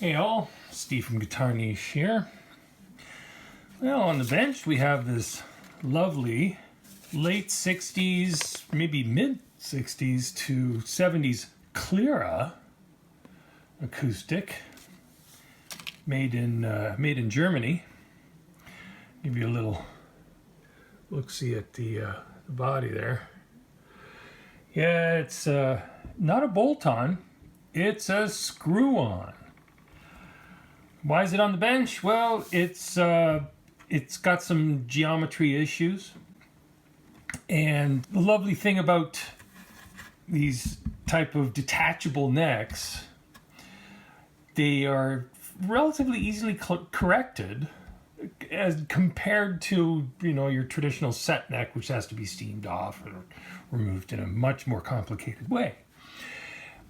Hey all, Steve from GuitarNiche here. Well, on the bench we have this lovely late 60s, maybe mid 60s to 70s Klira acoustic made in Germany. Give you a little look-see at the body there. Yeah, it's not a bolt-on, it's a screw-on. Why is it on the bench? Well, it's got some geometry issues, and the lovely thing about these type of detachable necks, they are relatively easily corrected as compared to, you know, your traditional set neck, which has to be steamed off or removed in a much more complicated way.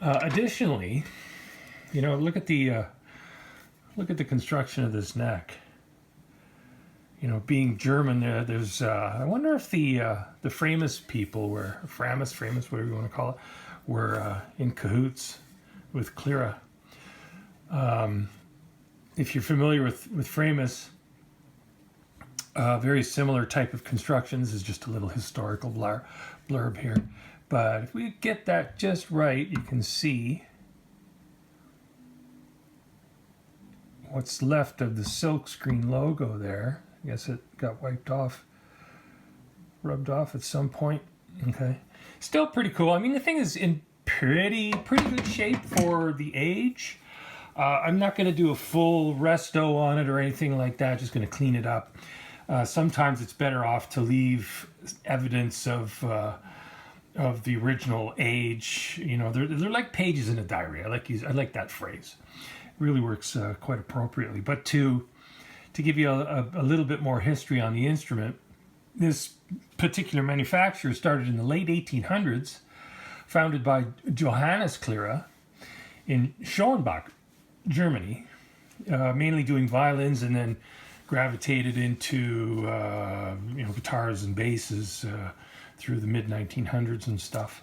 Additionally, you know, look at the construction of this neck. You know, being German, there's I wonder if the Framus people were Framus, whatever you want to call it, were in cahoots with Klira. If you're familiar with Framus, very similar type of construction. This is just a little historical blurb here, but if we get that just right, you can see what's left of the silkscreen logo there. I guess it got wiped off, rubbed off at some point. Okay, still pretty cool. I mean, the thing is in pretty good shape for the age. I'm not going to do a full resto on it or anything like that. Just going to clean it up. Sometimes it's better off to leave evidence of the original age. You know, they're like pages in a diary. I like that phrase. Really works quite appropriately. But to give you a little bit more history on the instrument, this particular manufacturer started in the late 1800s, founded by Johannes Klira in Schonbach, Germany, mainly doing violins, and then gravitated into you know, guitars and basses through the mid 1900s and stuff.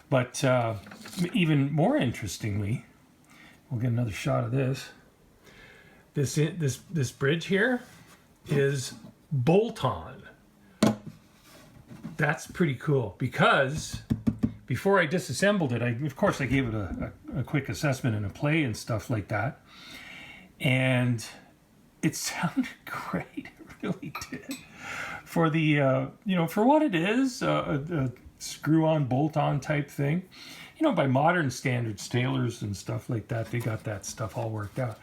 But even more interestingly, we'll get another shot of this. This bridge here is bolt-on. That's pretty cool, because before I disassembled it, of course I gave it a quick assessment and a play and stuff like that, and it sounded great. It really did. For the you know, for what it is, a screw-on, bolt-on type thing. You know, by modern standards, tailors and stuff like that, they got that stuff all worked out.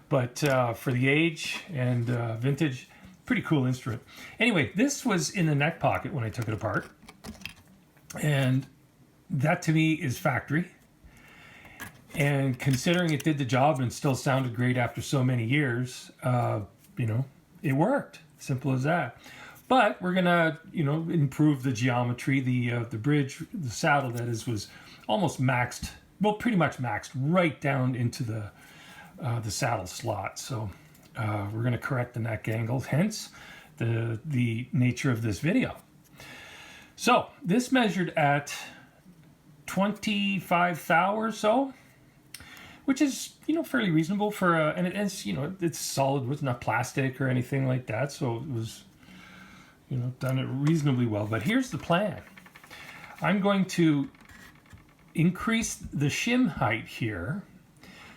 But for the age and vintage, pretty cool instrument. Anyway, this was in the neck pocket when I took it apart. And that to me is factory. And considering it did the job and still sounded great after so many years, you know, it worked. Simple as that. But we're gonna, you know, improve the geometry. The bridge, the saddle that is, was almost maxed, well, pretty much maxed right down into the saddle slot. So we're going to correct the neck angle, hence the nature of this video. So this measured at 25 thou or so, which is, you know, fairly reasonable for and it's, you know, it's solid, it's not plastic or anything like that, so it was, you know, done it reasonably well. But here's the plan. I'm going to increase the shim height here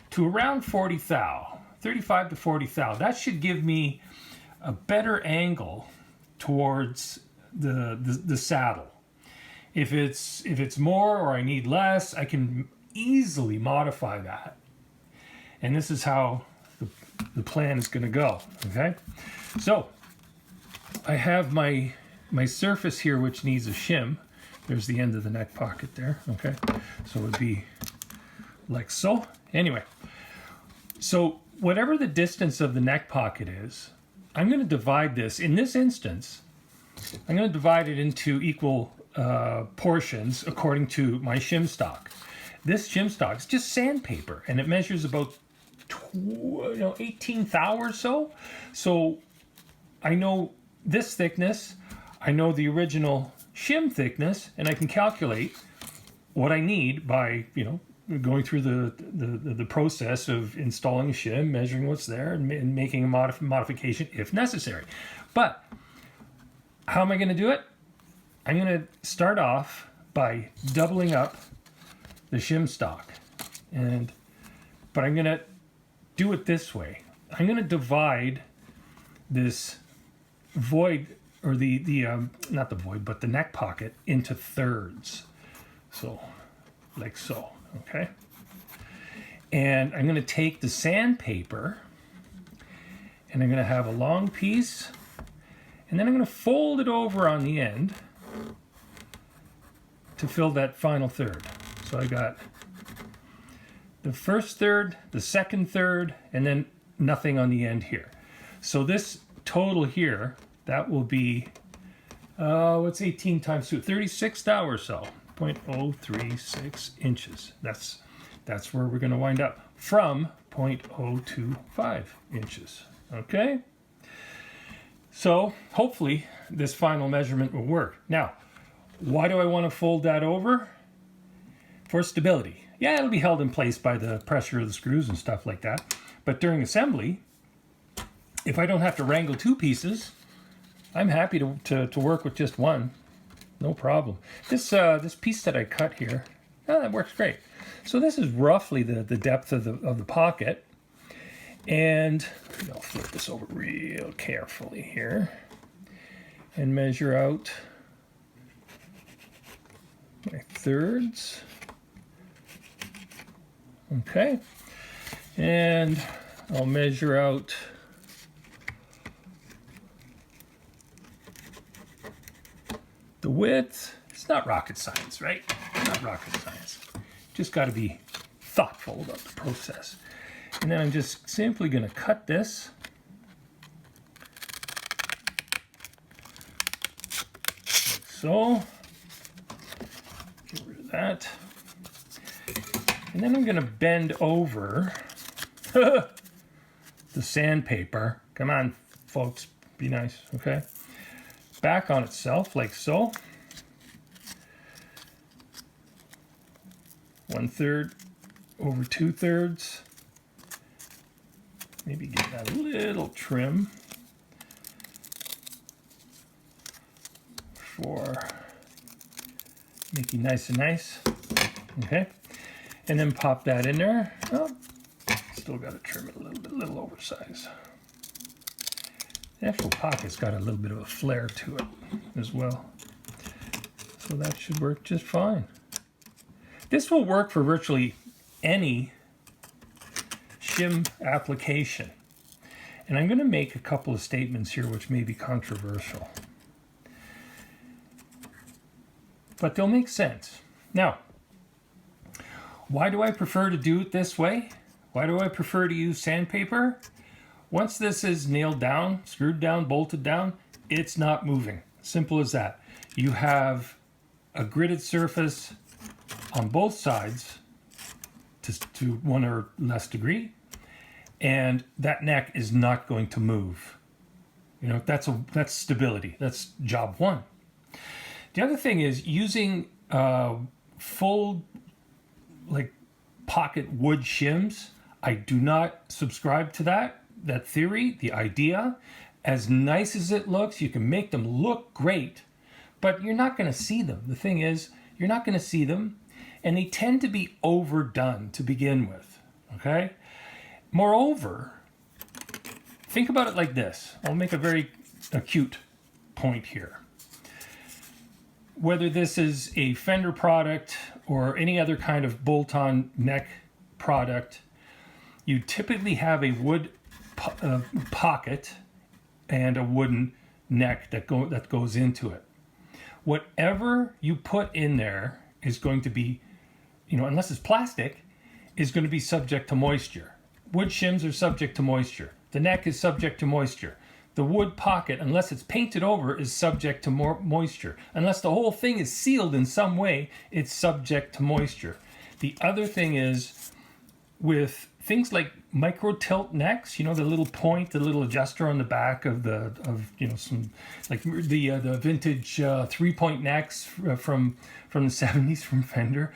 to around 40 thou, 35 to 40 thou. That should give me a better angle towards the saddle. If it's more or I need less, I can easily modify that. And this is how the plan is going to go. Okay, so I have my surface here, which needs a shim. There's the end of the neck pocket there, okay? So it would be like so. Anyway, so whatever the distance of the neck pocket is, I'm going to divide this. In this instance, I'm going to divide it into equal portions according to my shim stock. This shim stock is just sandpaper, and it measures about 18 thou or so. So I know this thickness, I know the original shim thickness, and I can calculate what I need by, you know, going through the process of installing a shim, measuring what's there, and making a modification if necessary. But how am I going to do it? I'm going to start off by doubling up the shim stock, but I'm going to do it this way. I'm going to divide this void, or not the void, but the neck pocket, into thirds. So, like so, okay? And I'm going to take the sandpaper, and I'm going to have a long piece, and then I'm going to fold it over on the end to fill that final third. So I got the first third, the second third, and then nothing on the end here. So this total here, that will be, what's 18 times 2? 36 thou or so, 0.036 inches. That's where we're going to wind up from 0.025 inches, okay? So hopefully this final measurement will work. Now, why do I want to fold that over? For stability. Yeah, it'll be held in place by the pressure of the screws and stuff like that. But during assembly, if I don't have to wrangle two pieces, I'm happy to work with just one. No problem. This piece that I cut here, that works great. So this is roughly the depth of the pocket. And I'll flip this over real carefully here and measure out my thirds. Okay. And I'll measure out the width. It's not rocket science, right? Not rocket science. Just got to be thoughtful about the process. And then I'm just simply going to cut this. Like so. Get rid of that. And then I'm going to bend over the sandpaper. Come on, folks. Be nice, okay? Back on itself, like so. 1/3 over 2/3. Maybe give that a little trim for making nice and nice. Okay. And then pop that in there. Oh, still got to trim it a little bit, a little oversized. The actual pocket's got a little bit of a flare to it as well. So that should work just fine. This will work for virtually any shim application. And I'm going to make a couple of statements here which may be controversial. But they'll make sense. Now, why do I prefer to do it this way? Why do I prefer to use sandpaper? Once this is nailed down, screwed down, bolted down, it's not moving. Simple as that. You have a gridded surface on both sides to 1 or less degree, and that neck is not going to move. You know, that's stability. That's job one. The other thing is using full pocket wood shims. I do not subscribe to that theory, the idea. As nice as it looks, you can make them look great, but you're not going to see them. The thing is, you're not going to see them, and they tend to be overdone to begin with, okay? Moreover, think about it like this. I'll make a very acute point here. Whether this is a Fender product or any other kind of bolt-on neck product, you typically have a wood pocket and a wooden neck that goes into it. Whatever you put in there is going to be, unless it's plastic, is going to be subject to moisture. Wood shims are subject to moisture. The neck is subject to moisture. The wood pocket, unless it's painted over, is subject to more moisture. Unless the whole thing is sealed in some way, it's subject to moisture. The other thing is, with things like micro tilt necks, the little point, the little adjuster on the back of some like the vintage 3-point necks from the 70s from Fender.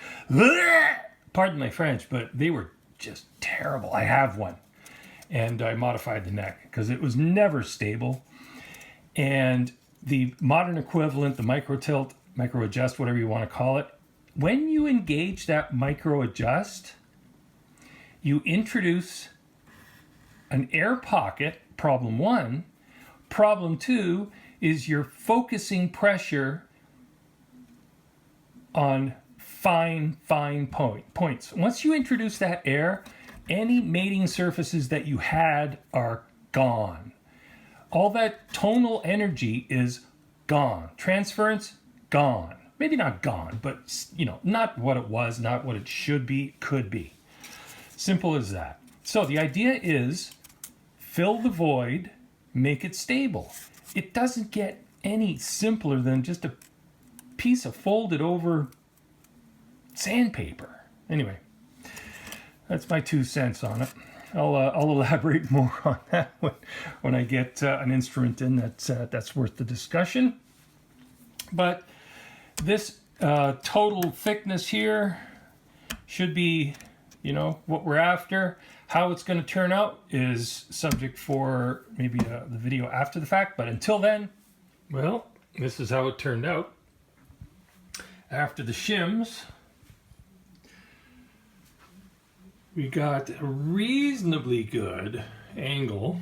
pardon my French, but they were just terrible. I have one, and I modified the neck because it was never stable. And the modern equivalent, the micro tilt, micro adjust, whatever you want to call it, when you engage that micro adjust, you introduce an air pocket, problem one. Problem two is you're focusing pressure on fine points. Once you introduce that air, any mating surfaces that you had are gone. All that tonal energy is gone. Transference, gone. Maybe not gone, but you know, not what it was, not what it should be, could be. Simple as that. So the idea is fill the void, make it stable. It doesn't get any simpler than just a piece of folded over sandpaper. Anyway, that's my 2 cents on it. I'll elaborate more on that when I get an instrument in that's worth the discussion. But this total thickness here should be, you know, what we're after. How it's going to turn out is subject for maybe the video after the fact. But until then, well, this is how it turned out. After the shims, we got a reasonably good angle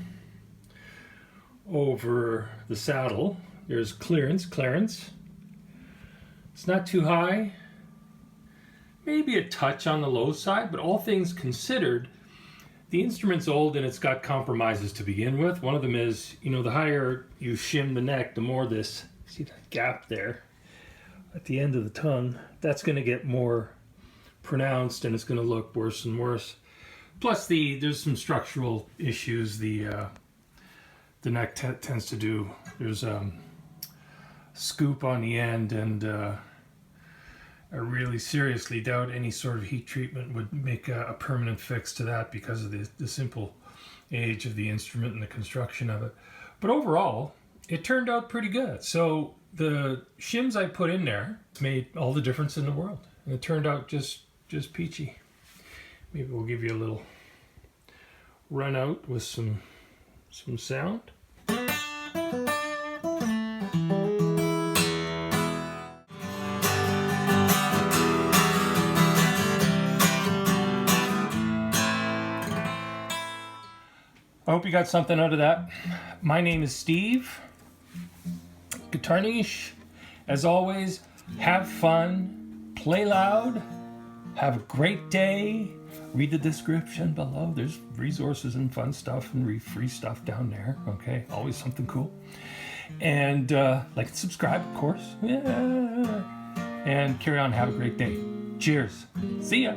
over the saddle. There's clearance. It's not too high, maybe a touch on the low side, but all things considered, the instrument's old and it's got compromises to begin with. One of them is, you know, the higher you shim the neck, the more this, see that gap there at the end of the tongue, that's going to get more pronounced and it's going to look worse and worse. Plus there's some structural issues. The neck tends to do, there's scoop on the end, and I really seriously doubt any sort of heat treatment would make a permanent fix to that because of the simple age of the instrument and the construction of it. But overall, it turned out pretty good. So the shims I put in there made all the difference in the world, and it turned out just peachy. Maybe we'll give you a little run out with some sound. I hope you got something out of that. My name is Steve. GuitarNiche. As always, have fun, play loud, have a great day. Read the description below. There's resources and fun stuff and free stuff down there. Okay, always something cool. And like and subscribe, of course. Yeah. And carry on. Have a great day. Cheers. See ya.